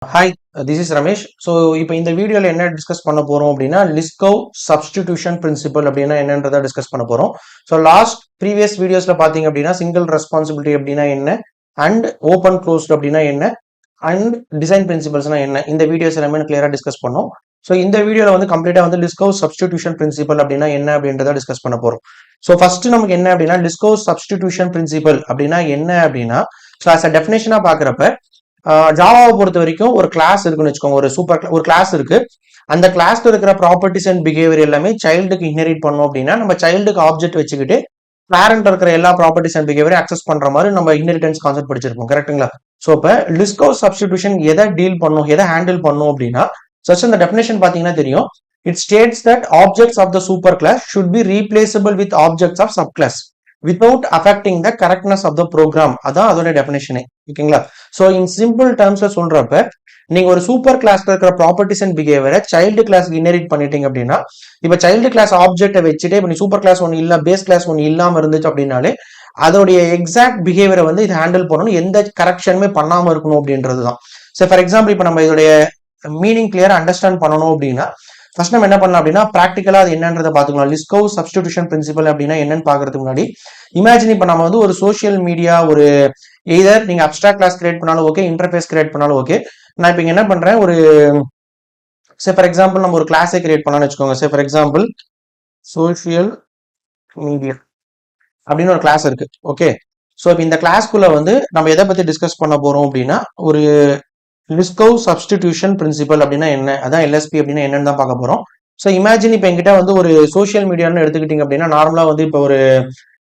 Hi, this is Ramesh. So, இப்போ இந்த வீடியோல என்ன டிஸ்கஸ் பண்ண போறோம் அப்படின்னா லிஸ்கவ் சப்ஸ்டிடியூஷன் பிரின்சிபல் அப்படின்னா என்னன்றதை டிஸ்கஸ் பண்ண போறோம். ஸோ லாஸ்ட் ப்ரீவியஸ் வீடியோஸ்ல பாத்தீங்க அப்படின்னா சிங்கிள் ரெஸ்பான்சிபிலிட்டி அப்படின்னா என்ன அண்ட் ஓப்பன் க்ளோஸ்ட் அப்படின்னா என்ன அண்ட் டிசைன் பிரின்சிபல்ஸ்னா என்ன இந்த வீடியோஸ் எல்லாமே கிளியரா டிஸ்கஸ் பண்ணோம். ஸோ இந்த வீடியோல வந்து கம்ப்ளீட்டா வந்து லிஸ்கவ் சப்ஸ்டிடியூஷன் பிரின்சிபல் அப்படின்னா என்ன அப்படின்றத டிஸ்கஸ் பண்ண போறோம். ஸோ ஃபர்ஸ்ட் நமக்கு என்ன அப்படின்னா லிஸ்கவ் சப்ஸ்டிடியூஷன் பிரின்சிபல் அப்படின்னா என்ன அப்படின்னா ஸோ ஆஸ் அ டெஃபினேஷனா பாக்குறப்ப ஜாவாவை பொறுத்த வரைக்கும் ஒரு கிளாஸ் இருக்குன்னு வச்சுக்கோங்க. ஒரு கிளாஸ் இருக்கு. அந்த கிளாஸ்ல இருக்கிற ப்ராப்பர்ட்டிஸ் அண்ட் பிஹேவியர் எல்லாமே சைல்டுக்கு இன்ஹெரிட் பண்ணோம் அப்படின்னா நம்ம சைல்டுக்கு ஆப்ஜெக்ட் வச்சுக்கிட்டு பேரண்ட் இருக்கிற எல்லா ப்ராப்பர்ட்டிஸ் அண்ட் பிஹேவியர் அக்சஸ் பண்ற மாதிரி நம்ம இன்ஹெரிட்டன்ஸ் கான்செப்ட் படிச்சிருப்போம். கரெக்ட்டுங்களா? ஸோ இப்போ லிஸ்கவ் சப்ஸ்டிடியூஷன் எதை டீல் பண்ணும், எதை ஹேண்டில் பண்ணும் அப்படின்னா ஜஸ்ட் அந்த டெஃபினேஷன் பாத்தீங்கன்னா தெரியும். It states that objects of the super class should be replaceable with objects of sub class without affecting the correctness of the program. அதான் அதோட டெஃபினேஷனே. ஓகேங்களா? ஸோ இன் சிம்பிள் டேர்ம்ஸ்ல சொல்றப்ப நீங்க ஒரு சூப்பர் கிளாஸ்ல இருக்கிற ப்ராப்பர்ட்டிஸ் அண்ட் பிஹேவியரை சைல்டு கிளாஸ்க்கு இன்ஹெரிட் பண்ணிட்டீங்க அப்படின்னா இப்ப சைல்டு கிளாஸ் ஆப்ஜெக்ட்டை வச்சுட்டு இப்ப நீ சூப்பர் கிளாஸ் ஒன்று இல்ல பேஸ் கிளாஸ் ஒன்று இல்லாம இருந்துச்சு அப்படின்னாலே அதோடைய எக்ஸாக்ட் பிஹேவியரை வந்து இது ஹேண்டில் பண்ணணும், எந்த கரெக்ஷனுமே பண்ணாம இருக்கணும் அப்படின்றது தான். ஸோ ஃபார் எக்ஸாம்பிள் இப்ப நம்ம இதோடைய மீனிங் கிளியரா அண்டர்ஸ்டாண்ட் பண்ணணும் அப்படின்னா ஃபர்ஸ்ட் நம்ம என்ன பண்ணலாம் அப்படின்னா ப்ராக்டிகலா அது என்னன்றதை பாத்துக்கலாம். லிஸ்கவ் சப்ஸ்டிடியூஷன் பிரின்சிபல் அப்படின்னா என்னன்னு பாக்குறதுக்கு முன்னாடி இமேஜின் இப்ப நம்ம வந்து ஒரு சோசியல் மீடியா ஒரு எய்தர் நீங்க அப்ஸ்ட்ராக்ட் கிளாஸ் கிரியேட் பண்ணாலும் ஓகே, இன்டர்ஃபேஸ் கிரியேட் பண்ணாலும் ஓகே. நான் இப்போ என்ன பண்றேன், ஒரு சே ஃபார் எக்ஸாம்பிள் நம்ம ஒரு கிளாஸே கிரியேட் பண்ணலாம்னு வச்சுக்கோங்க. சே ஃபார் எக்ஸாம்பிள் சோசியல் மீடியா அப்படின்னு ஒரு கிளாஸ் இருக்கு. ஓகே, ஸோ இப்போ இந்த கிளாஸ்க்குள்ள வந்து நம்ம எதை பத்தி டிஸ்கஸ் பண்ண போறோம் அப்படின்னா ஒரு லிஸ்கவ் சப்ஸ்டிடியூஷன் பிரின்சிபல் அப்படின்னா என்ன, அதான் எல்எஸ்பி அப்படின்னா என்னன்னு தான் பார்க்க போறோம். ஸோ இமேஜின் இப்போ என்கிட்ட வந்து ஒரு சோசியல் மீடியான்னு எடுத்துக்கிட்டீங்க அப்படின்னா நார்மலா வந்து இப்போ ஒரு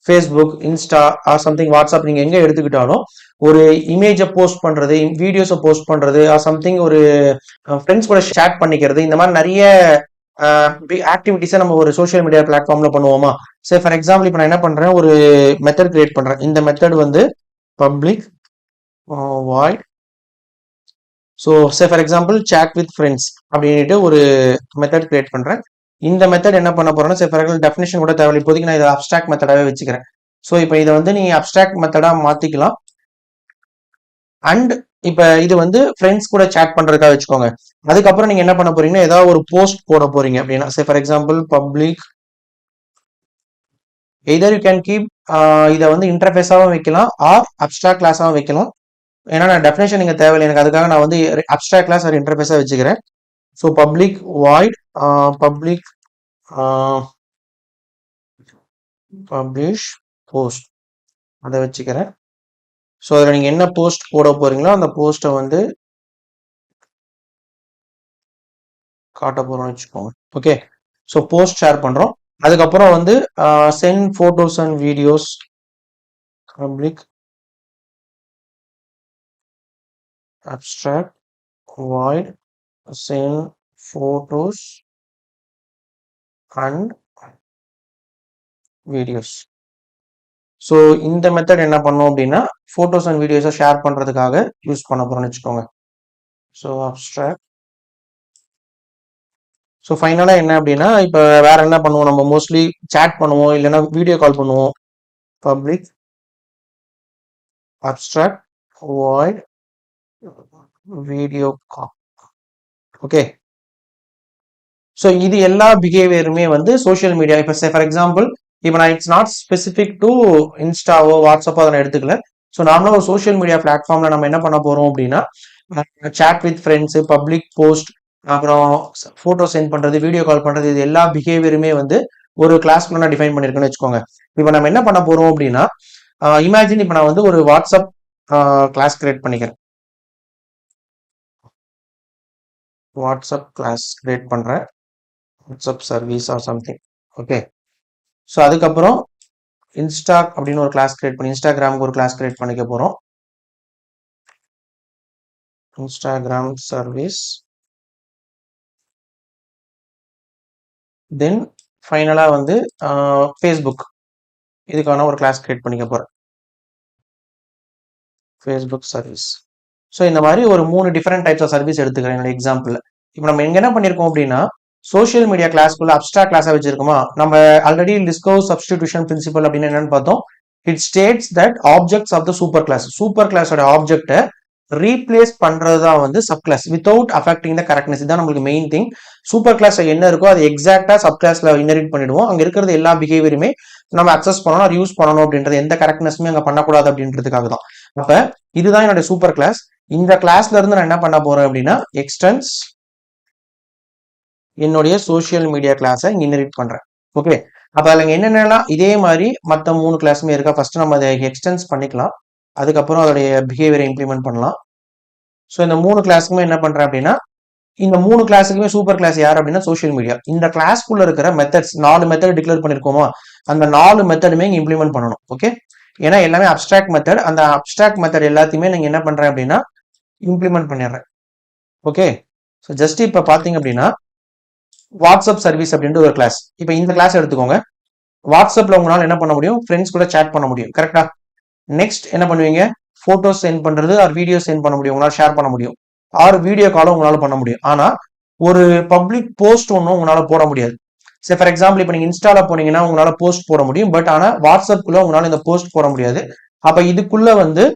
Facebook, Insta or something, WhatsApp நீங்க எங்க எடுத்துக்கிட்டாலும் ஒரு இமேஜை போஸ்ட் பண்றது, வீடியோஸை போஸ்ட் பண்றது ஆர் சம்திங், ஒரு ஃப்ரெண்ட்ஸ் கூட ஷேர் பண்ணிக்கிறது, இந்த மாதிரி நிறைய ஆக்டிவிட்டிஸை நம்ம ஒரு சோஷியல் மீடியா பிளாட்ஃபார்ம்ல பண்ணுவோமா. சரி ஃபார் எக்ஸாம்பிள் இப்போ நான் என்ன பண்றேன், ஒரு மெத்தட் கிரியேட் பண்றேன். இந்த மெத்தட் வந்து public void, so say for example chat with friends அப்படின்ட்டு ஒரு மெத்தட் கிரியேட் பண்றேன். இந்த மெத்தட் என்ன பண்ண போறேன்னா சே ஃபார் எக்ஸாம்பிள் டெஃபினேஷன் கூட தேவை, இப்போதைக்கு நான் இதை அப்ஸ்ட்ராக்ட் மெத்தடாவே வச்சுக்கிறேன். ஸோ இப்போ இதை வந்து நீங்க அப்ஸ்ட்ராக்ட் மெத்தடா மாத்திக்கலாம். அண்ட் இப்ப இது வந்து ஃப்ரெண்ட்ஸ் கூட சேட் பண்றதுக்காக வச்சுக்கோங்க. அதுக்கப்புறம் நீங்க என்ன பண்ண போறீங்கன்னா ஏதாவது ஒரு போஸ்ட் போட போறீங்க அப்படின்னா சே for example public, either you can keep இதை வந்து இன்டர்ஃபேஸாவும் வைக்கலாம் ஆர் அப்ஸ்ட்ராக்ட் கிளாஸாவும் வைக்கலாம். ஏன்னா நான் டெஃபினேஷன் நீங்க தேவையில்லை எனக்கு, அதுக்காக நான் வந்து அப்ஸ்ட்ராக்ட் கிளாஸ் ஒரு இன்டர்ஃபேஸா வச்சுக்கிறேன். So public void public publish post அதை வச்சுக்கிறேன். ஸோ அதில் நீங்கள் என்ன போஸ்ட் போட போறீங்களோ அந்த போஸ்ட்டை வந்து காட்ட போறோம்னு வச்சுக்கோங்க. ஓகே, ஸோ போஸ்ட் ஷேர் பண்றோம். அதுக்கப்புறம் வந்து send photos and videos public abstract void send photos and videos. So இந்த மெத்தட் என்ன பண்ணோம் அப்படின்னா போட்டோஸ் அண்ட் வீடியோஸை ஷேர் பண்றதுக்காக யூஸ் பண்ண போறோம்னு வச்சுக்கோங்க. So abstract. ஸோ ஃபைனலா என்ன அப்படின்னா இப்போ வேற என்ன பண்ணுவோம், நம்ம மோஸ்ட்லி சேட் பண்ணுவோம் இல்லைன்னா வீடியோ கால் பண்ணுவோம். Public abstract void video call. Okay, so இது எல்லா பிஹேவியருமே வந்து சோஷியல் மீடியா. இப்போ ஃபார் எக்ஸாம்பிள் இப்போ நான் இட்ஸ் நாட் ஸ்பெசிஃபிக் டு இன்ஸ்டாவோ வாட்ஸ்அப்போ அதை நான் எடுத்துக்கல. ஸோ நார்மலாக ஒரு சோஷியல் மீடியா பிளாட்ஃபார்ம்ல நம்ம என்ன பண்ண போறோம் அப்படின்னா chat with friends, public post, அப்புறம் போட்டோ சென்ட் பண்றது, வீடியோ கால் பண்றது, இது எல்லா பிஹேவியருமே வந்து ஒரு கிளாஸ்க்குள்ள நான் டிஃபைன் பண்ணிருக்கேன்னு வச்சுக்கோங்க. இப்போ நம்ம என்ன பண்ண போறோம் அப்படின்னா இமேஜின் இப்போ நான் வந்து ஒரு வாட்ஸ்அப் கிளாஸ் கிரியேட் பண்ணிக்கிறேன். வாட்ஸ்அப் கிளாஸ் கிரியேட் பண்றேன், WhatsApp service or something. Okay, so அதுக்கப்புறம் இன்ஸ்டா அப்படின்னு ஒரு கிளாஸ் கிரியேட் பண்ணி இன்ஸ்டாகிராமுக்கு ஒரு கிளாஸ் கிரியேட் பண்ணிக்க போறோம். Instagram service. தென் ஃபைனலா வந்து ஃபேஸ்புக், இதுக்கான ஒரு கிளாஸ் கிரியேட் பண்ணிக்க போறேன், ஃபேஸ்புக் சர்வீஸ். ஸோ இந்த மாதிரி ஒரு 3 டிஃபரெண்ட் டைப்ஸ் ஆஃப் சர்வீஸ் எடுத்துக்கிறேன் என்னோட எக்ஸாம்பிள். இப்போ நம்ம எங்க என்ன பண்ணிருக்கோம் அப்படின்னா சோஷியல் மீடியா கிளாஸ்க்குள்ள அப்ஸ்ட்ராக்ட் கிளாஸா வச்சிருக்கோமா. நம்ம ஆல்ரெடி லிஸ்கவ் சப்ஸ்டிடியூஷன் பிரின்சிபல் அப்படின்னு என்னன்னு பார்த்தோம். It states that objects of the super class, super கிளாஸோட ஆப்ஜெக்ட்டை ரீப்ளேஸ் பண்றது தான் வந்து sub class without affecting the correctness. இதுதான் நம்மளுக்கு மெயின் திங். சூப்பர் கிளாஸ்ல என்ன இருக்கோ அது எக்ஸாக்டா சப் கிளாஸ்ல இன்ஹெரிட் பண்ணிடுவோம். அங்க இருக்கிறது எல்லா பிஹேவியருமே நம்ம அக்சஸ் பண்ணணும், அது யூஸ் பண்ணணும் அப்படின்றது, எந்த கரெக்ட்னஸுமே அங்க பண்ணக்கூடாது அப்படின்றதுக்காக தான். அப்ப இதுதான் என்னுடைய சூப்பர் கிளாஸ். இந்த கிளாஸ்ல இருந்து நான் என்ன பண்ண போறேன் அப்படின்னா எக்ஸ்டென்ஸ் என்னுடைய சோசியல் மீடியா கிளாஸை இன்ஹெரிட் பண்றேன். ஓகே, அப்ப அதுல என்னென்னலாம் இதே மாதிரி மற்ற 3 கிளாஸுமே இருக்கா. ஃபர்ஸ்ட் நம்ம அதை எக்ஸ்டென்ஸ் பண்ணிக்கலாம், அதுக்கப்புறம் அதோடைய பிஹேவியரை இம்ப்ளிமெண்ட் பண்ணலாம். ஸோ இந்த 3 கிளாஸுக்குமே என்ன பண்றேன் அப்படின்னா, இந்த 3 கிளாஸுக்குமே சூப்பர் கிளாஸ் யார் அப்படின்னா சோஷியல் மீடியா. இந்த கிளாஸ்க்குள்ள இருக்கிற மெத்தட்ஸ் 4 மெத்தட் டிக்ளேர் பண்ணிருக்கோமா, அந்த 4 மெத்தடுமே இங்க இம்ப்ளிமெண்ட் பண்ணணும். ஓகே, ஏன்னா எல்லாமே அப்டிராக்ட் மெத்தட். அந்த அப்டிராக்ட் மெத்தட் எல்லாத்தையுமே நீங்க என்ன பண்றேன் அப்படின்னா இம்ப்ளிமெண்ட் பண்ணிடுறேன். ஓகே, ஸோ ஜஸ்ட் இப்போ பார்த்தீங்க அப்படின்னா வாட்ஸ்அப் சர்வீஸ் அப்படின்ற ஒரு கிளாஸ். இப்போ இந்த கிளாஸ் எடுத்துக்கோங்க. வாட்ஸ்அப்ல உங்களால என்ன பண்ண முடியும், ஃப்ரெண்ட்ஸ் கூட சேட் பண்ண முடியும். கரெக்டா? நெக்ஸ்ட் என்ன பண்ணுவீங்க, போட்டோஸ் சென்ட் பண்றது ஆர் வீடியோ சென்ட் பண்ண முடியும், உங்களால ஷேர் பண்ண முடியும். ஆர் வீடியோ காலும் உங்களால பண்ண முடியும். ஆனா ஒரு பப்ளிக் போஸ்ட் ஒன்றும் உங்களால போட முடியாது. சரி, ஃபார் எக்ஸாம்பிள் இப்போ நீங்க இன்ஸ்டால போனீங்கன்னா உங்களால போஸ்ட் போட முடியும். பட் ஆனா வாட்ஸ்அப்குள்ள உங்களால இந்த போஸ்ட் போட முடியாது. அப்ப இதுக்குள்ள வந்து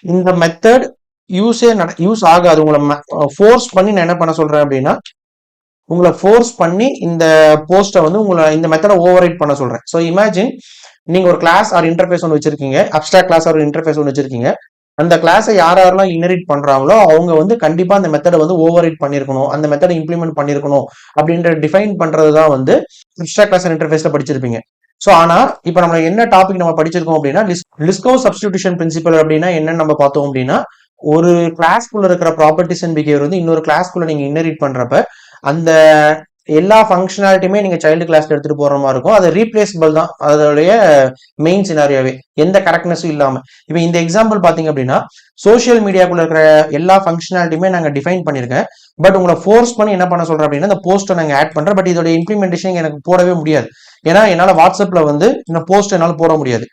இந்த மெத்தட் யூஸ் ஆகாது. உங்களை ஃபோர்ஸ் பண்ணி நான் என்ன பண்ண சொல்றேன் அப்படின்னா, உங்களை ஃபோர்ஸ் பண்ணி இந்த போஸ்ட்டை வந்து உங்களை இந்த மெத்தடை ஓவர் ரைட் பண்ண சொல்றேன். ஸோ இமேஜின் நீங்க ஒரு கிளாஸ் ஆர் இன்டர்ஃபேஸ் ஒன்று வச்சிருக்கீங்க, அப்டிராக்ட் கிளாஸ் ஆர் இன்டர்ஃபேஸ் ஒன்று வச்சிருக்கீங்க. அந்த கிளாஸை யாரெல்லாம் இன்ஹெரிட் பண்றாங்களோ அவங்க வந்து கண்டிப்பா அந்த மெத்தடை வந்து ஓவர் ரைட் பண்ணிருக்கணும், அந்த மெத்தடை இம்ப்ளிமெண்ட் பண்ணிருக்கணும் அப்படின்ற டிஃபைன் பண்றது தான் வந்து அப்டிராக்ட் கிளாஸ் அண்ட் இன்டர்ஃபேஸ்ல படிச்சிருப்பீங்க. ஸோ ஆனா இப்போ நம்ம என்ன டாபிக் நம்ம படிச்சிருக்கோம் அப்படின்னா லிஸ்கோ சப்ஸ்டிடியூஷன் பிரின்சிபல் அப்படின்னா என்னன்னு நம்ம பார்த்தோம் அப்படின்னா, ஒரு கிளாஸ்க்குள்ள இருக்கிற ப்ராப்பர்ட்டிஸ் அண்ட் பிஹேவியர் வந்து இன்னொரு கிளாஸ்க்குள்ள நீங்க இன்ஹெரிட் பண்றப்ப அந்த எல்லா ஃபங்க்ஷனாலிட்டியுமே நீங்க சைல்டு கிளாஸ்ல எடுத்துட்டு போற மாதிரி இருக்கும். அது ரீப்ளேசபிள் தான் அதோடைய மெயின் சினாரியாவே, எந்த கரெக்ட்னஸும் இல்லாம. இப்போ இந்த எக்ஸாம்பிள் பாத்தீங்க அப்படின்னா சோஷியல் மீடியாக்குள்ள இருக்கிற எல்லா ஃபங்க்ஷனாலிட்டியுமே நாங்க டிஃபைன் பண்ணிருக்கேன். பட் உங்களை ஃபோர்ஸ் பண்ணி என்ன பண்ண சொல்றேன் அப்படின்னா இந்த போஸ்ட்டை நாங்க ஆட் பண்றேன். பட் இதோட இம்ப்ளிமெண்டேஷன் எனக்கு போடவே முடியாது. ஏன்னா என்னால வாட்ஸ்அப்ல வந்து இந்த போஸ்ட் என்னால போட முடியாது.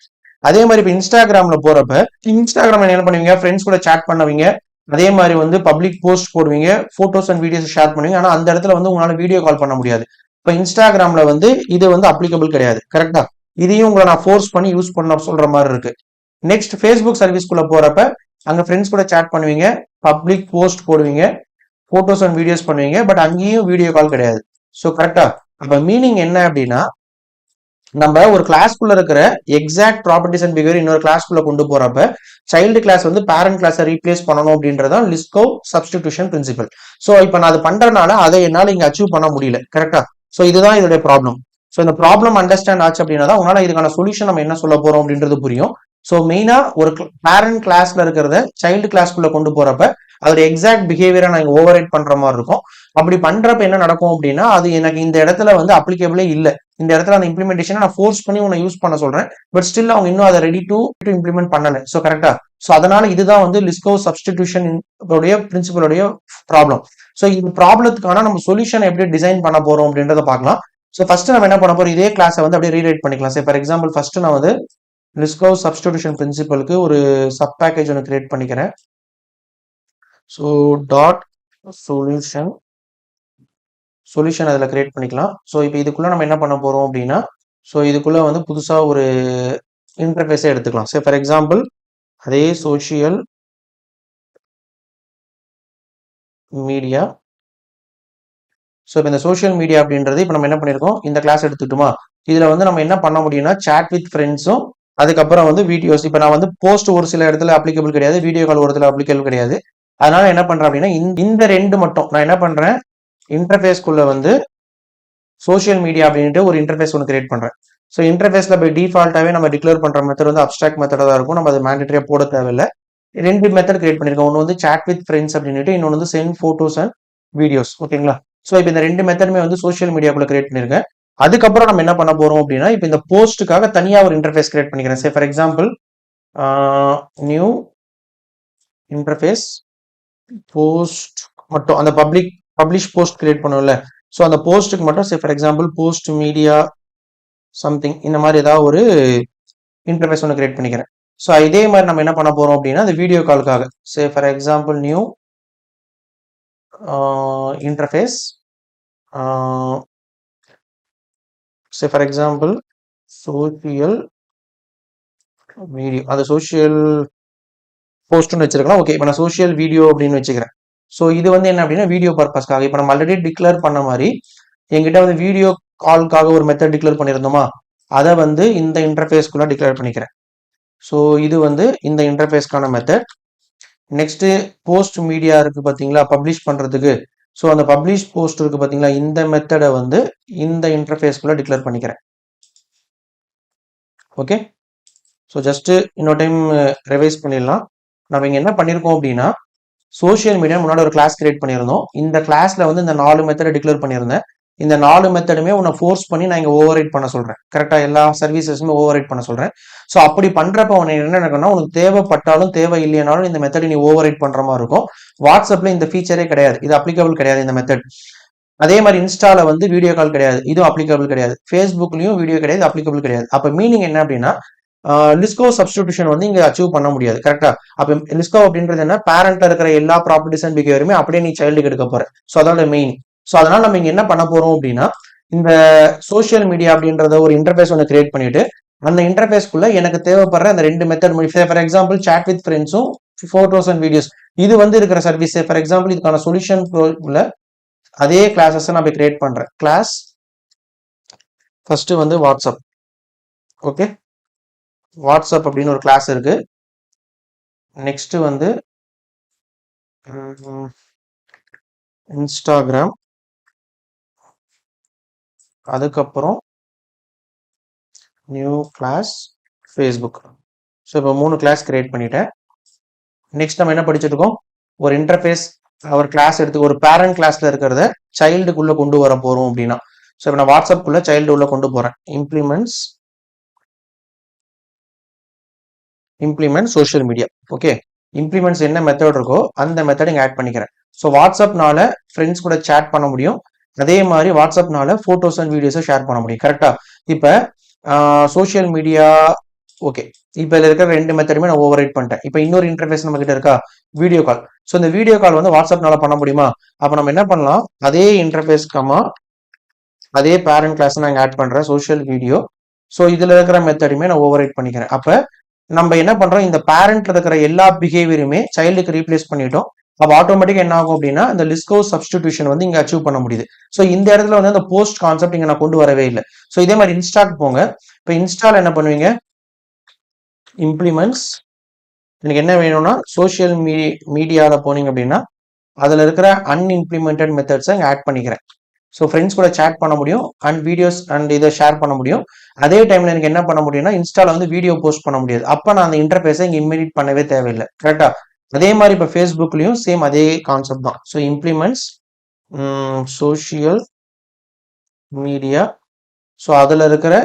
அதே மாதிரி இப்போ இன்ஸ்டாகிராம்ல போறப்ப இன்ஸ்டாகிராம்ல என்ன பண்ணுவீங்க, ஃப்ரெண்ட்ஸ் கூட சேட் பண்ணுவீங்க, அதே மாதிரி வந்து பப்ளிக் போஸ்ட் போடுவீங்க, போட்டோஸ் அண்ட் வீடியோஸ் ஷேர் பண்ணுவீங்க. ஆனா அந்த இடத்துல வந்து உங்களால வீடியோ கால் பண்ண முடியாது. இப்போ இன்ஸ்டாகிராம்ல வந்து இது வந்து அப்ளிகபிள் கிடையாது. கரெக்டா? இதையும் உங்களை நான் ஃபோர்ஸ் பண்ணி யூஸ் பண்ண சொல்ற மாதிரி இருக்கு. நெக்ஸ்ட் ஃபேஸ்புக் சர்வீஸ்குள்ள போறப்ப அங்க ஃப்ரெண்ட்ஸ் கூட சேட் பண்ணுவீங்க, பப்ளிக் போஸ்ட் போடுவீங்க, போட்டோஸ் அண்ட் வீடியோஸ் பண்ணுவீங்க. பட் அங்கேயும் வீடியோ கால் கிடையாது. ஸோ கரெக்டா? அப்ப மீனிங் என்ன அப்படின்னா, நம்ம ஒரு கிளாஸ்க்குள்ள இருக்கிற எக்ஸாக்ட் ப்ராப்பர்ட்டிஸ் அண்ட் பிஹேவியர் இன்னொரு கிளாஸ்க்குள்ள கொண்டு போறப்ப சைல்டு கிளாஸ் வந்து பேரண்ட் கிளாஸை ரீப்ளேஸ் பண்ணணும் அப்படின்றதான் லிஸ்கோ சப்ஸ்டிடியூஷன் பிரின்சிபல். ஸோ இப்போ நான் அது பண்றதுனால அதை என்னால் இங்க அச்சீவ் பண்ண முடியல. கரெக்டா? ஸோ இதுதான் இதோட ப்ராப்ளம். ஸோ இந்த ப்ராப்ளம் அண்டர்ஸ்டாண்ட் ஆச்சு அப்படின்னா தான் உங்களால இதுக்கான சொல்யூஷன் நம்ம என்ன சொல்ல போறோம் அப்படின்றது புரியும். ஸோ மெயினா ஒரு பேரண்ட் கிளாஸ்ல இருக்கிறத சைல்டு கிளாஸ்க்குள்ள கொண்டு போறப்ப அதோட எக்ஸாக்ட் பிஹேவியரை நாங்கள் ஓவர் ரைட் பண்ற மாதிரி இருக்கும். அப்படி பண்றப்ப என்ன நடக்கும் அப்படின்னா, அது எனக்கு இந்த இடத்துல வந்து அப்ளிகபிளே இல்லை. இந்த இடத்துல அந்த இம்ப்ளிமெண்டேஷனை நான் ஃபோர்ஸ் பண்ணி உன்னை யூஸ் பண்ண சொல்றேன். பட் ஸ்டில் அவங்க இன்னும் அதை ரெடி டு இம்ப்ளிமெண்ட் பண்ணல. ஸோ கரெக்டா? ஸோ அதனால இதுதான் வந்து லிஸ்கோ சப்ஸ்டிடியூஷன் பிரின்சிபலோடைய ப்ராப்ளம். ஸோ இந்த ப்ராப்ளத்துக்கான நம்ம சொல்யூஷன் எப்படி டிசைன் பண்ண போறோம் அப்படின்றத பார்க்கலாம். ஸோ ஃபர்ஸ்ட் நம்ம என்ன பண்ண போறோம், இதே கிளாஸை வந்து அப்படியே ரீரைட் பண்ணிக்கலாம். சரி, ஃபார் எக்ஸாம்பிள் ஃபர்ஸ்ட் நான் வந்து லிஸ்கோ சப்ஸ்டிடியூஷன் பிரின்சிபலுக்கு ஒரு சப் பேக்கேஜ் ஒன்று கிரியேட் பண்ணிக்கிறேன். ஸோ டாட் சொல்யூஷன் அதில் கிரியேட் பண்ணிக்கலாம். ஸோ இப்போ இதுக்குள்ள நம்ம என்ன பண்ண போறோம் அப்படின்னா, ஸோ இதுக்குள்ள வந்து புதுசா ஒரு இன்டர்ஃபேஸை எடுத்துக்கலாம். சரி, ஃபார் எக்ஸாம்பிள் அதே சோஷியல் மீடியா. ஸோ இப்போ இந்த சோஷியல் மீடியா அப்படின்றது இப்போ நம்ம என்ன பண்ணியிருக்கோம், இந்த கிளாஸ் எடுத்துக்கிட்டோமா, இதுல வந்து நம்ம என்ன பண்ண முடியும்னா சேட் வித் ஃப்ரெண்ட்ஸும் அதுக்கப்புறம் வந்து வீடியோஸ். இப்போ நான் வந்து போஸ்ட் ஒரு சில இடத்துல அப்ளிகபிள் கிடையாது, வீடியோ கால் ஒரு இடத்துல அப்ளிகபிள் கிடையாது. அதனால என்ன பண்றேன் அப்படின்னா இந்த ரெண்டு மட்டும் நான் என்ன பண்றேன், இன்டர்ஃபேஸ்க்குள்ள வந்து சோஷியல் மீடியா அப்படின்ட்டு ஒரு இன்டர்ஃபேஸ் ஒன்று கிரியேட் பண்றேன். ஸோ இன்டர்ஃபேஸ்ல பை டிஃபால்ட்டாவே நம்ம டிக்ளேர் பண்ற மெத்தட் வந்து அப்டிராக்ட் மெத்தடாக தான் இருக்கும். நம்ம அது மேண்டேட்டரியா போட தேவையில்லை. ரெண்டு மெத்தட் கிரியேட் பண்ணிருக்கோம். ஒன்று வந்து சேட் வித் ஃப்ரெண்ட்ஸ் அப்படின்ட்டு, இன்னொன்று வந்து சென்ட் போட்டோஸ் அண்ட் வீடியோஸ். ஓகேங்களா? ஸோ இப்போ இந்த ரெண்டு மெத்தடுமே வந்து சோஷியல் மீடியாக்குள்ள கிரியேட் பண்ணிருக்கேன். அதுக்கப்புறம் நம்ம என்ன பண்ண போறோம் அப்படின்னா, இப்போ இந்த போஸ்ட்டுக்காக தனியா ஒரு இன்டர்ஃபேஸ் கிரியேட் பண்ணிக்கிறேன். சே for example new interface post மட்டும் அந்த பப்ளிஷ் போஸ்ட் கிரியேட் பண்ணுவோம்ல, ஸோ அந்த போஸ்ட்டுக்கு மட்டும் சே for example post media something இந்த மாதிரி ஏதாவது ஒரு இன்டர்ஃபேஸ் ஒன்று கிரியேட் பண்ணிக்கிறேன். ஸோ இதே மாதிரி நம்ம என்ன பண்ண போறோம் அப்படின்னா, அந்த வீடியோ காலுக்காக say for example new interface say for example social media. அந்த சோஷியல் போஸ்ட்னு வச்சிருக்கலாம். ஓகே, இப்போ நான் சோஷியல் வீடியோ அப்படின்னு வச்சுக்கிறேன். ஸோ இது வந்து என்ன அப்படின்னா வீடியோ பர்பஸ்க்காக. இப்போ நம்ம ஆல்ரெடி டிக்ளேர் பண்ண மாதிரி என்கிட்ட வந்து வீடியோ கால்க்காக ஒரு மெத்தட் டிக்ளேர் பண்ணியிருந்தோமா, அதை வந்து இந்த இன்டர்ஃபேஸ்க்குள்ள டிக்ளேர் பண்ணிக்கிறேன். ஸோ இது வந்து இந்த இன்டர்ஃபேஸ்க்கான மெத்தட். நெக்ஸ்ட் போஸ்ட் மீடியா இருக்கு பார்த்தீங்களா, பப்ளிஷ் பண்ணுறதுக்கு. ஸோ அந்த பப்ளிஷ் போஸ்ட் இருக்கு பார்த்தீங்களா, இந்த மெத்தடை வந்து இந்த இன்டர்ஃபேஸ்க்குள்ள டிக்ளேர் பண்ணிக்கிறேன். ஓகே, ஸோ ஜஸ்ட் இன்னொரு டைம் ரிவைஸ் பண்ணிடலாம். நம்ம இங்கே என்ன பண்ணியிருக்கோம் அப்படின்னா சோஷியல் மீடியா முன்னாடி ஒரு கிளாஸ் கிரியேட் பண்ணியிருந்தோம். இந்த கிளாஸ்ல வந்து இந்த 4 மெத்தடை டிக்ளேர் பண்ணியிருந்தேன். இந்த 4 மெத்தடுமே உன்னை ஃபோர்ஸ் பண்ணி நான் இங்கே ஓவர் ரைட் பண்ண சொல்றேன். கரெக்டா எல்லா சர்வீசஸுமே ஓவர் ரைட் பண்ண சொல்றேன். ஸோ அப்படி பண்றப்ப உனக்கு என்ன நடக்கும்னா, உனக்கு தேவைப்பட்டாலும் தேவை இல்லையானாலும் இந்த மெத்தடை நீ ஓவர் ரைட் பண்ற மாதிரி இருக்கும். வாட்ஸ்அப்ல இந்த ஃபீச்சரே கிடையாது, இது அப்ளிகபிள் கிடையாது இந்த மெத்தட். அதே மாதிரி இன்ஸ்டால வந்து வீடியோ கால் கிடையாது, இதுவும் அப்ளிகபிள் கிடையாது. ஃபேஸ்புக்லயும் வீடியோ கிடையாது, அப்ளிகபிள் கிடையாது. அப்ப மீனிங் என்ன அப்படின்னா லிஸ்கோ சப்ஸ்டிடியூஷன் வந்து இங்க அச்சீவ் பண்ண முடியாது. கரெக்டா? அப்ப லிஸ்கோ அப்படின்றது என்ன, பேரண்ட்ல இருக்கிற எல்லா ப்ராப்பர்ட்டிஸ் அண்ட் பிஹேவியருமே அப்படியே நீ சைல்டுக்கு எடுக்க போற. ஸோ அதோட மெயின். ஸோ அதனால நம்ம இங்க என்ன பண்ண போறோம் அப்படின்னா இந்த சோஷியல் மீடியா அப்படின்றத ஒரு இன்டர்ஃபேஸ் ஒன்று கிரியேட் பண்ணிட்டு அந்த இன்டர்ஃபேஸ்க்குள்ள எனக்கு தேவைப்படுற அந்த 2 method, for example chat with ஃப்ரெண்ட்ஸும் போட்டோஸ் அண்ட் வீடியோஸ், இது வந்து இருக்கிற சர்வீஸ். ஃபார் எக்ஸாம்பிள் இதுக்கான சொல்யூஷன் அதே கிளாஸஸ் நான் போய் கிரியேட் பண்றேன். கிளாஸ் ஃபர்ஸ்ட் வந்து வாட்ஸ்அப். ஓகே, வாட்ஸ்அப் அப்படின்னு ஒரு கிளாஸ் இருக்கு. நெக்ஸ்ட் வந்து இன்ஸ்டாகிராம், அதுக்கப்புறம் நியூ கிளாஸ் ஃபேஸ்புக். ஸோ இப்போ 3 கிளாஸ் கிரியேட் பண்ணிட்டேன். நெக்ஸ்ட் நம்ம என்ன படிச்சுட்டு இருக்கோம், ஒரு இன்டர்ஃபேஸ் ஒரு கிளாஸ் எடுத்து ஒரு பேரண்ட் கிளாஸ்ல இருக்கிறத சைல்டுக்குள்ள கொண்டு வர போறோம் அப்படின்னா. ஸோ இப்போ நான் வாட்ஸ்அப்புக்குள்ள சைல்டு உள்ள கொண்டு போறேன். Implement social media. Okay, implements என்ன மெத்தட் இருக்கோ அந்த மெத்தட் இங்கே ஆட் பண்ணிக்கிறேன். ஸோ வாட்ஸ்அப்னால ஃப்ரெண்ட்ஸ் கூட சேட் பண்ண முடியும், அதே மாதிரி வாட்ஸ்அப்னால ஃபோட்டோஸ் அண்ட் வீடியோஸை ஷேர் பண்ண முடியும். கரெக்டா? இப்போ சோஷியல் மீடியா ஓகே, இப்போ இதில் இருக்கிற 2 மெத்தடுமே நான் ஓவர் ரைட் பண்ணிட்டேன். இப்போ இன்னொரு இன்டர்ஃபேஸ் நம்ம கிட்ட இருக்கா, வீடியோ கால். ஸோ இந்த வீடியோ கால் வந்து வாட்ஸ்அப்னால பண்ண முடியுமா? அப்போ நம்ம என்ன பண்ணலாம், அதே இன்டர்ஃபேஸ்க்காமா அதே பேரண்ட் கிளாஸ் நான் ஆட் பண்றேன், சோஷியல் வீடியோ. ஸோ இதுல இருக்கிற மெத்தடுமே நான் ஓவர் ரைட் பண்ணிக்கிறேன். அப்போ நம்ம என்ன பண்றோம், இந்த பேரண்ட்ல இருக்கிற எல்லா பிஹேவியருமே சைல்டுக்கு ரீப்ளேஸ் பண்ணிட்டோம். அப்போ ஆட்டோமேட்டிக்கா என்ன ஆகும் அப்படின்னா இந்த லிஸ்கோ சப்ஸ்டிடியூஷன் வந்து இங்க அச்சீவ் பண்ண முடியுது. ஸோ இந்த இடத்துல வந்து அந்த போஸ்ட் கான்செப்ட் இங்க நான் கொண்டு வரவே இல்லை. ஸோ இதே மாதிரி இன்ஸ்டாக்கு போங்க. இப்போ இன்ஸ்டால என்ன பண்ணுவீங்க, இம்ப்ளிமெண்ட்ஸ், எனக்கு என்ன வேணும்னா சோஷியல் மீடியால போனீங்க அப்படின்னா அதுல இருக்கிற அன்இம்ப்ளிமெண்டட் மெத்தட்ஸை இங்க ஆட் பண்ணிக்கிறேன். ஸோ ஃப்ரெண்ட்ஸ் கூட சேட் பண்ண முடியும் அண்ட் வீடியோஸ் அண்ட் இதை ஷேர் பண்ண முடியும். அதே டைம்ல எனக்கு என்ன பண்ண முடியும்னா இன்ஸ்டால வந்து வீடியோ போஸ்ட் பண்ண முடியாது. அப்போ நான் அந்த இன்டர்ஃபேஸை இங்கே இம்மிடியேட் பண்ணவே தேவையில்லை. கரெக்டா? அதே மாதிரி இப்போ ஃபேஸ்புக்லயும் சேம் அதே கான்செப்ட் தான். So implements social media. So அதில் இருக்கிற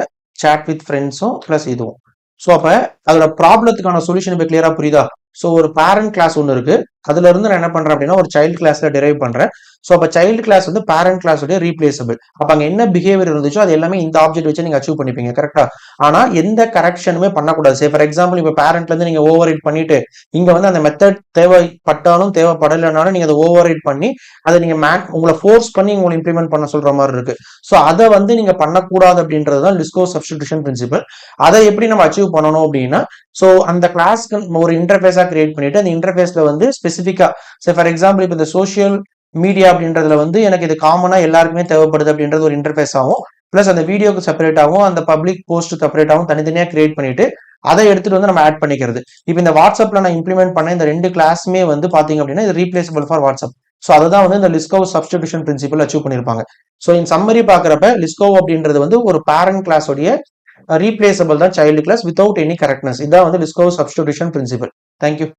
சேட் வித் ஃப்ரெண்ட்ஸும் ப்ளஸ் இதுவும். ஸோ அப்போ அதோட ப்ராப்ளத்துக்கான சொல்யூஷன் இப்போ கிளியரா புரியுதா? ஸோ ஒரு பேரண்ட் கிளாஸ் ஒன்று இருக்கு, அதுல இருந்து நான் என்ன பண்றேன் அப்படின்னா ஒரு சைல்டு கிளாஸ்ல டிரைவ் பண்றேன். ஸோ அப்போ சைல்டு கிளாஸ் வந்து பேரண்ட் கிளாஸ் உடைய ரீப்ளேசபிள். அப்போ அங்கே என்ன பிஹேவியர் இருந்துச்சோ அது எல்லாமே இந்த ஆப்ஜெக்ட் வச்சு நீங்க அச்சீவ் பண்ணிப்பீங்க. கரெக்டா? ஆனா எந்த கரெக்ஷனுமே பண்ணக்கூடாது. சே ஃபார் எக்ஸாம்பிள் இப்போ பேரண்ட்ல இருந்து நீங்க ஓவர் ரைட் பண்ணிட்டு இங்க வந்து அந்த மெத்தட் தேவைப்பட்டாலும் தேவைப்படலைனாலும் நீங்க அதை ஓவர் ரைட் பண்ணி அதை நீங்க உங்களை ஃபோர்ஸ் பண்ணி உங்களை இம்ப்ளிமெண்ட் பண்ண சொல்ற மாதிரி இருக்கு. ஸோ அதை வந்து நீங்க பண்ணக்கூடாது அப்படின்றது தான் லிஸ்கோ சப்ஸ்டிடியூஷன் பிரின்சிபல். அதை எப்படி நம்ம அச்சீவ் பண்ணணும் அப்படின்னா ஸோ அந்த கிளாஸ்க்கு ஒரு இன்டர்ஃபேஸா கிரியேட் பண்ணிட்டு அந்த இன்டர்ஃபேஸ்ல வந்து ஸ்பெசிஃபிக்கா ஃபார் எக்ஸாம்பிள் இப்போ இந்த சோஷியல் மீடியா அப்படின்றதுல வந்து எனக்கு இது காமனா எல்லாருக்குமே தேவைப்படுது அப்படின்றது ஒரு இன்டர்ஃபேஸ் ஆகும். பிளஸ் அந்த வீடியோக்கு செப்பரேட் ஆகும், அந்த பப்ளிக் போஸ்ட் செப்பரேட் ஆகும், தனித்தனியா கிரியேட் பண்ணிட்டு அதை எடுத்துட்டு வந்து நம்ம ஆட் பண்ணிக்கிறது. இப்போ இந்த வாட்ஸ்அப்ல நான் இம்ப்ளிமெண்ட் பண்ண இந்த 2 கிளாஸுமே வந்து பாத்தீங்க அப்படின்னா இது ரீப்ளேசபிள் ஃபார் வாட்ஸ்அப். ஸோ அதுதான் வந்து இந்த லிஸ்கோ சப்ஸ்டிடியூஷன் பிரின்சிபல் அச்சீவ் பண்ணிருப்பாங்க. ஸோ இன் சம்மரி பாக்குறப்ப லிஸ்கோ அப்படின்றது வந்து ஒரு பேரண்ட் கிளாஸ் உடைய ரீப்ளேசபிள் தான் child class without any correctness. இதான் வந்து லிஸ்கோ சப்ஸ்டிடியூஷன் பிரின்சிபல். தேங்க்யூ.